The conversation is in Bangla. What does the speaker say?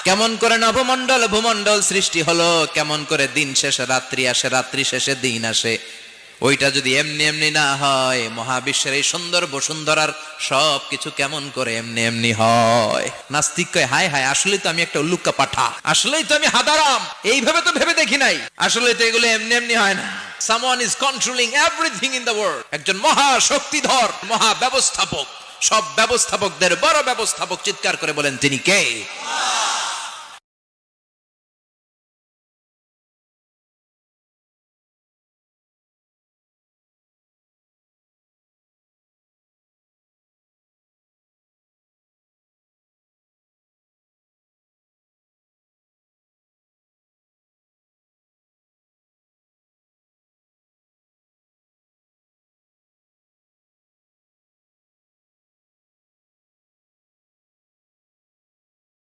কেমন করে নবমণ্ডল ভূমণ্ডল সৃষ্টি হলো, কেমন করে দিন শেষে রাত্রি আসে, রাত্রি শেষে দিন আসে, ওইটা যদি এমনি এমনি না হয়, মহাবিশ্বের এই সুন্দর বসুন্ধরার সবকিছু কেমন করে এমনি এমনি হয়? নাস্তিক কয়, হায় হায়, আসলেই তো আমি একটা উল্লুক্কা পাঠা, আসলেই তো আমি হাদারাম, এইভাবে তো ভেবে দেখি নাই, আসলে তো এগুলো এমনি এমনি হয় না। Someone is controlling everything in the world. একজন মহা শক্তিধর, মহা ব্যবস্থাপক, সব ব্যবস্থাপকদের বড় ব্যবস্থাপক, চিৎকার করে বলেন তিনি কে?